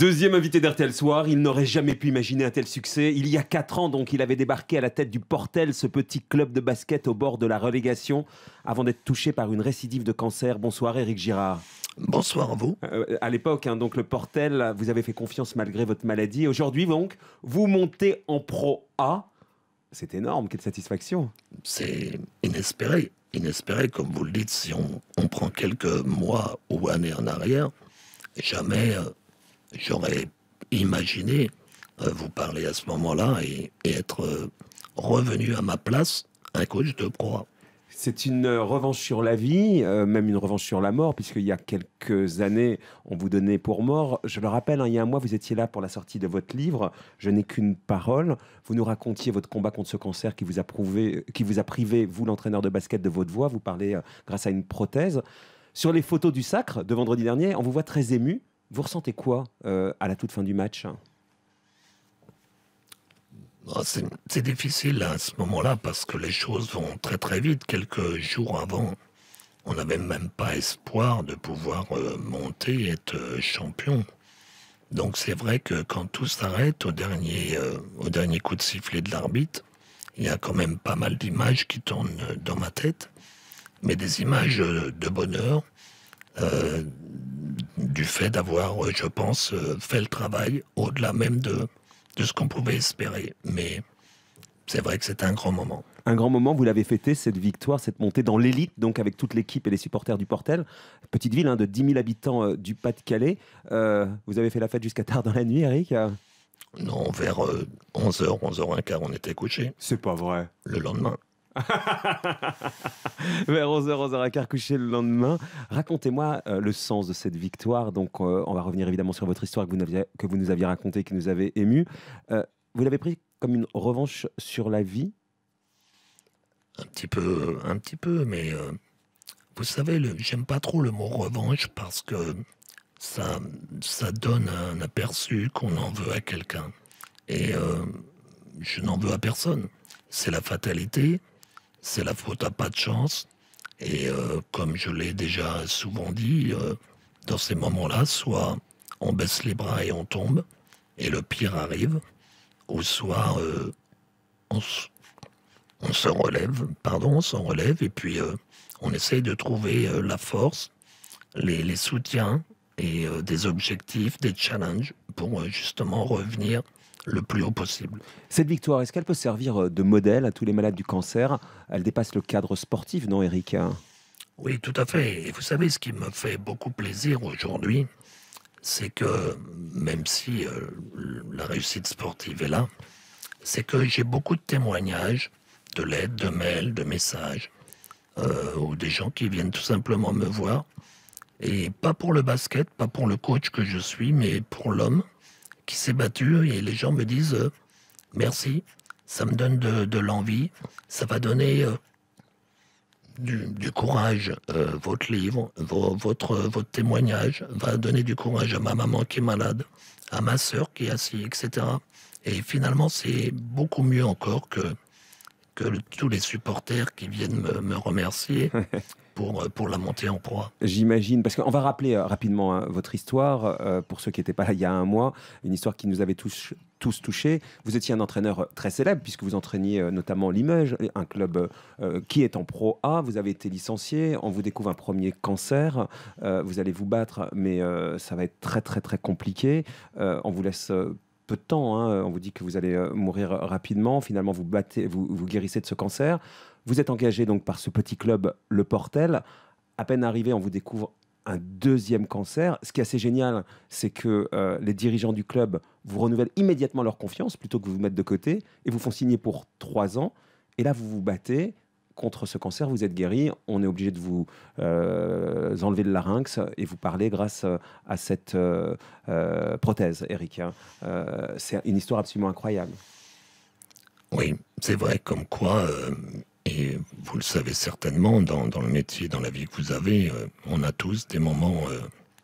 Deuxième invité d'RTL Soir, il n'aurait jamais pu imaginer un tel succès. Il y a 4 ans, donc, il avait débarqué à la tête du Portel, ce petit club de basket au bord de la relégation, avant d'être touché par une récidive de cancer. Bonsoir Éric Girard. Bonsoir à vous. À l'époque, donc le Portel, vous avez fait confiance malgré votre maladie. Aujourd'hui, donc, vous montez en Pro A. C'est énorme, quelle satisfaction. C'est inespéré. Inespéré, comme vous le dites, si on prend quelques mois ou années en arrière. Jamais j'aurais imaginé vous parler à ce moment-là et être revenu à ma place, un coach de Pro A. C'est une revanche sur la vie, même une revanche sur la mort, puisqu'il y a quelques années, on vous donnait pour mort. Je le rappelle, il y a un mois, vous étiez là pour la sortie de votre livre « Je n'ai qu'une parole ». Vous nous racontiez votre combat contre ce cancer qui vous a privé, vous, l'entraîneur de basket, de votre voix. Vous parlez grâce à une prothèse. Sur les photos du Sacre de vendredi dernier, on vous voit très ému. Vous ressentez quoi à la toute fin du match ? C'est difficile à ce moment-là parce que les choses vont très très vite. Quelques jours avant, on n'avait même pas espoir de pouvoir monter et être champion. Donc c'est vrai que quand tout s'arrête au dernier coup de sifflet de l'arbitre, il y a quand même pas mal d'images qui tournent dans ma tête, mais des images de bonheur, du fait d'avoir, je pense, fait le travail au-delà même de ce qu'on pouvait espérer. Mais c'est vrai que c'est un grand moment. Un grand moment, vous l'avez fêté, cette victoire, cette montée dans l'élite, donc avec toute l'équipe et les supporters du Portel. Petite ville de 10 000 habitants du Pas-de-Calais. Vous avez fait la fête jusqu'à tard dans la nuit, Eric ? Non, vers 11h, 11h15, on était couchés. C'est pas vrai. Le lendemain. Vers 11h, 11h15, couché le lendemain. Racontez-moi le sens de cette victoire. Donc, on va revenir évidemment sur votre histoire que vous nous aviez racontée, qui nous avait émus. Vous l'avez pris comme une revanche sur la vie ? Un petit peu, mais vous savez, j'aime pas trop le mot revanche parce que ça donne un aperçu qu'on en veut à quelqu'un. Et je n'en veux à personne. C'est la fatalité, c'est la faute à pas de chance. Et comme je l'ai déjà souvent dit, dans ces moments-là, soit on baisse les bras et on tombe, et le pire arrive, ou soit on s'en relève, et puis on essaye de trouver la force, les soutiens et des objectifs, des challenges pour justement revenir le plus haut possible. Cette victoire, est-ce qu'elle peut servir de modèle à tous les malades du cancer ? Elle dépasse le cadre sportif, non, Eric ? Oui, tout à fait. Et vous savez, ce qui me fait beaucoup plaisir aujourd'hui, c'est que même si la réussite sportive est là, c'est que j'ai beaucoup de témoignages, de lettres, de mails, de messages, ou des gens qui viennent tout simplement me voir, et pas pour le basket, pas pour le coach que je suis, mais pour l'homme qui s'est battu, et les gens me disent merci, ça me donne de l'envie, ça va donner du courage, votre livre, votre témoignage va donner du courage à ma maman qui est malade, à ma sœur qui est assise, etc. Et finalement, c'est beaucoup mieux encore que tous les supporters qui viennent me remercier pour la montée en proie. J'imagine, parce qu'on va rappeler rapidement votre histoire, pour ceux qui n'étaient pas là il y a un mois, une histoire qui nous avait tous touchés. Vous étiez un entraîneur très célèbre, puisque vous entraîniez notamment Limoges, un club qui est en Pro A. Vous avez été licencié, on vous découvre un premier cancer, vous allez vous battre, mais ça va être très très très compliqué. On vous laisse peu de temps, on vous dit que vous allez mourir rapidement. Finalement, vous guérissez de ce cancer. Vous êtes engagé donc par ce petit club, le Portel. À peine arrivé, on vous découvre un deuxième cancer. Ce qui est assez génial, c'est que les dirigeants du club vous renouvellent immédiatement leur confiance plutôt que vous mettre de côté et vous font signer pour 3 ans. Et là, vous vous battez contre ce cancer, vous êtes guéri. On est obligé de vous enlever le larynx et vous parler grâce à cette prothèse, Eric. C'est une histoire absolument incroyable. Oui, c'est vrai, comme quoi... Et vous le savez certainement, dans le métier, dans la vie que vous avez, on a tous des moments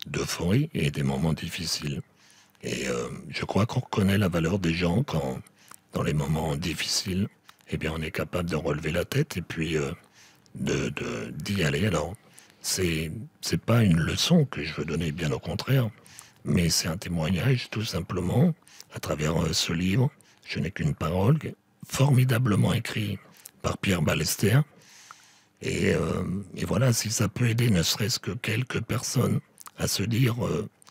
d'euphorie et des moments difficiles. Et je crois qu'on reconnaît la valeur des gens quand, dans les moments difficiles, eh bien, on est capable de relever la tête et puis d'y aller. Alors, c'est pas une leçon que je veux donner, bien au contraire. Mais c'est un témoignage tout simplement à travers ce livre. Je n'ai qu'une parole, formidablement écrit par Pierre Ballester. Et voilà, si ça peut aider ne serait-ce que quelques personnes à se dire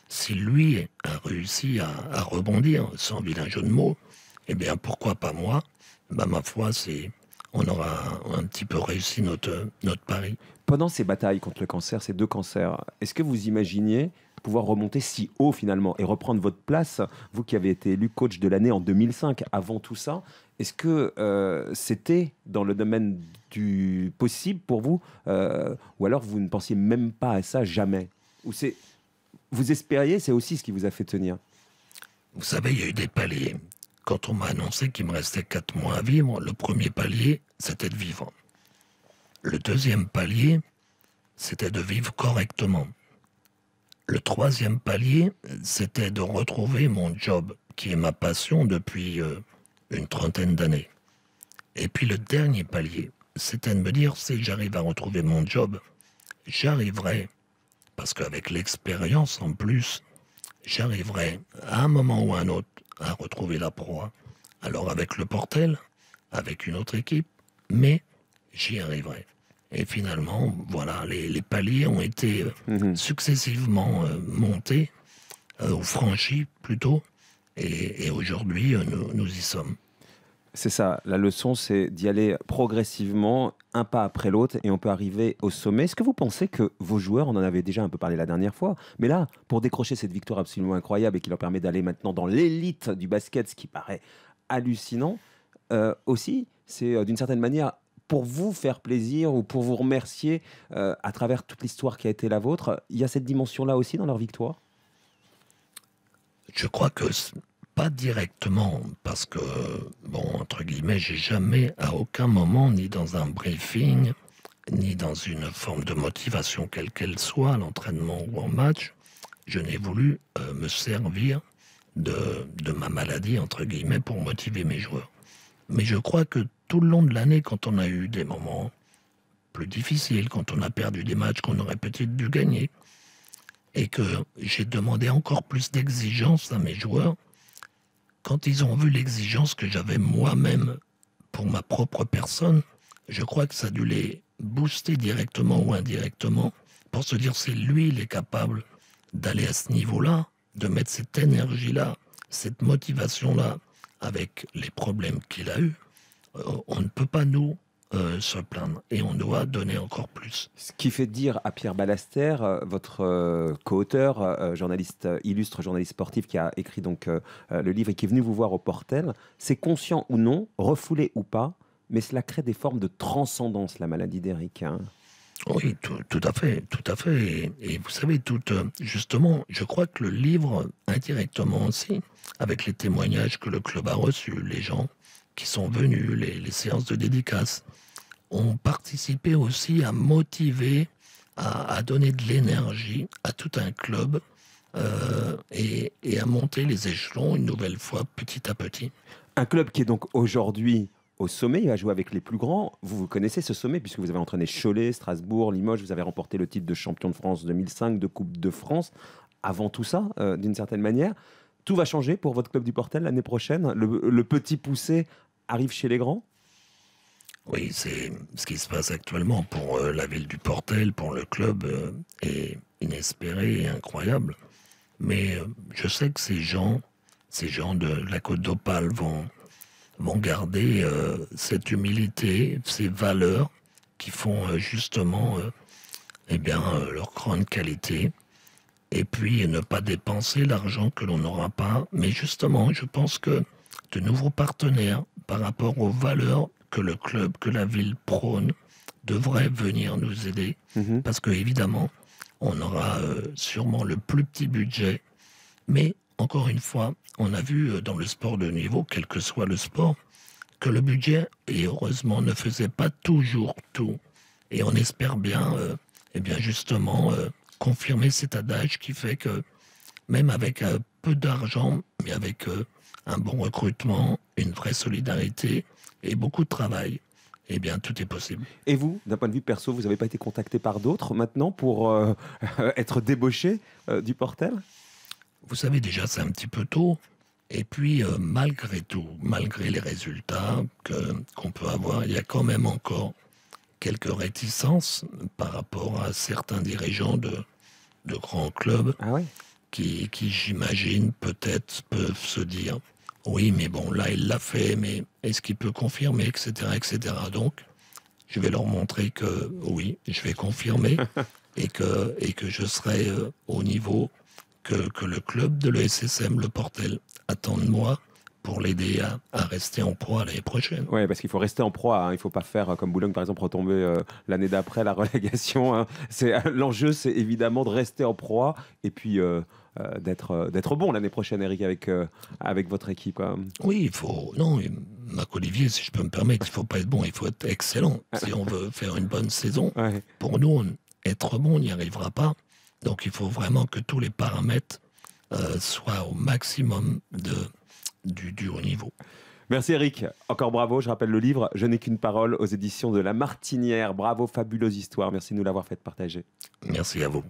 si lui a réussi à rebondir sans vilain jeu de mots, eh bien pourquoi pas moi? Bah, ma foi, on aura un petit peu réussi notre pari. Pendant ces batailles contre le cancer, ces deux cancers, est-ce que vous imaginiez pouvoir remonter si haut finalement et reprendre votre place, vous qui avez été élu coach de l'année en 2005, avant tout ça, est-ce que c'était dans le domaine du possible pour vous, ou alors vous ne pensiez même pas à ça jamais? Ou vous espériez, c'est aussi ce qui vous a fait tenir? Vous savez, il y a eu des paliers. Quand on m'a annoncé qu'il me restait 4 mois à vivre, le premier palier, c'était de vivre. Le deuxième palier, c'était de vivre correctement. Le troisième palier, c'était de retrouver mon job, qui est ma passion depuis une trentaine d'années. Et puis le dernier palier, c'était de me dire, si j'arrive à retrouver mon job, j'arriverai, parce qu'avec l'expérience en plus, j'arriverai à un moment ou à un autre à retrouver la proie. Alors avec le Portel, avec une autre équipe, mais j'y arriverai. Et finalement, voilà, les paliers ont été successivement montés, ou franchis plutôt, et aujourd'hui, nous y sommes. C'est ça, la leçon, c'est d'y aller progressivement, un pas après l'autre, et on peut arriver au sommet. Est-ce que vous pensez que vos joueurs, on en avait déjà un peu parlé la dernière fois, mais là, pour décrocher cette victoire absolument incroyable et qui leur permet d'aller maintenant dans l'élite du basket, ce qui paraît hallucinant, aussi, c'est d'une certaine manière pour vous faire plaisir ou pour vous remercier à travers toute l'histoire qui a été la vôtre, il y a cette dimension-là aussi dans leur victoire? Je crois que pas directement, parce que, bon, entre guillemets, j'ai jamais, à aucun moment, ni dans un briefing, ni dans une forme de motivation quelle qu'elle soit, à l'entraînement ou en match, je n'ai voulu me servir de ma maladie, entre guillemets, pour motiver mes joueurs. Mais je crois que tout le long de l'année, quand on a eu des moments plus difficiles, quand on a perdu des matchs qu'on aurait peut-être dû gagner, et que j'ai demandé encore plus d'exigence à mes joueurs, quand ils ont vu l'exigence que j'avais moi-même pour ma propre personne, je crois que ça a dû les booster directement ou indirectement pour se dire si lui, il est capable d'aller à ce niveau-là, de mettre cette énergie-là, cette motivation-là, avec les problèmes qu'il a eus, on ne peut pas nous se plaindre et on doit donner encore plus. Ce qui fait dire à Pierre Ballester, votre co-auteur, journaliste illustre, journaliste sportif qui a écrit donc le livre et qui est venu vous voir au Portel, c'est conscient ou non, refoulé ou pas, mais cela crée des formes de transcendance, la maladie d'Eric. Hein. Oui, tout à fait, tout à fait. Et vous savez, justement, je crois que le livre, indirectement aussi, avec les témoignages que le club a reçus, les gens qui sont venus, les séances de dédicaces, ont participé aussi à motiver, à donner de l'énergie à tout un club et à monter les échelons une nouvelle fois, petit à petit. Un club qui est donc aujourd'hui au sommet, il va jouer avec les plus grands. Vous connaissez ce sommet puisque vous avez entraîné Cholet, Strasbourg, Limoges, vous avez remporté le titre de champion de France 2005, de Coupe de France. Avant tout ça, d'une certaine manière, tout va changer pour votre club du Portel l'année prochaine. Le petit poussé arrive chez les grands? Oui, c'est ce qui se passe actuellement pour la ville du Portel, pour le club, est inespéré et incroyable. Mais je sais que ces gens de la Côte d'Opale vont garder cette humilité, ces valeurs qui font justement leur grande qualité. Et puis ne pas dépenser l'argent que l'on n'aura pas. Mais justement, je pense que de nouveaux partenaires par rapport aux valeurs que le club, que la ville prône, devraient venir nous aider. Parce que évidemment, on aura sûrement le plus petit budget. Mais encore une fois, on a vu dans le sport de niveau, quel que soit le sport, que le budget, et heureusement, ne faisait pas toujours tout. Et on espère bien, justement, confirmer cet adage qui fait que même avec peu d'argent, mais avec un bon recrutement, une vraie solidarité et beaucoup de travail, eh bien, tout est possible. Et vous, d'un point de vue perso, vous n'avez pas été contacté par d'autres maintenant pour être débauché du Portel? vous savez déjà, c'est un petit peu tôt. Et puis, malgré tout, malgré les résultats qu'on peut avoir, il y a quand même encore quelques réticences par rapport à certains dirigeants de grands clubs Ah ouais? qui j'imagine, peut-être peuvent se dire, oui, mais bon, là, il l'a fait, mais est-ce qu'il peut confirmer, etc., etc. Donc, je vais leur montrer que oui, je vais confirmer et que je serai au niveau que le club de l'ESSM, le Portel, attend de moi pour l'aider à rester en proie l'année prochaine. Oui, parce qu'il faut rester en proie. Hein. Il ne faut pas faire comme Boulogne, par exemple, retomber l'année d'après la relégation. Hein. L'enjeu, c'est évidemment de rester en proie et puis d'être bon l'année prochaine, Eric, avec votre équipe. Quoi. Oui, il faut. Non, Marc-Olivier, si je peux me permettre, il ne faut pas être bon, il faut être excellent. Si on veut faire une bonne saison, Ouais. pour nous, être bon, on n'y arrivera pas. Donc il faut vraiment que tous les paramètres soient au maximum du haut niveau. Merci Eric, encore bravo, je rappelle le livre « Je n'ai qu'une parole » aux éditions de La Martinière. Bravo, fabuleuse histoire, merci de nous l'avoir fait partager. Merci à vous.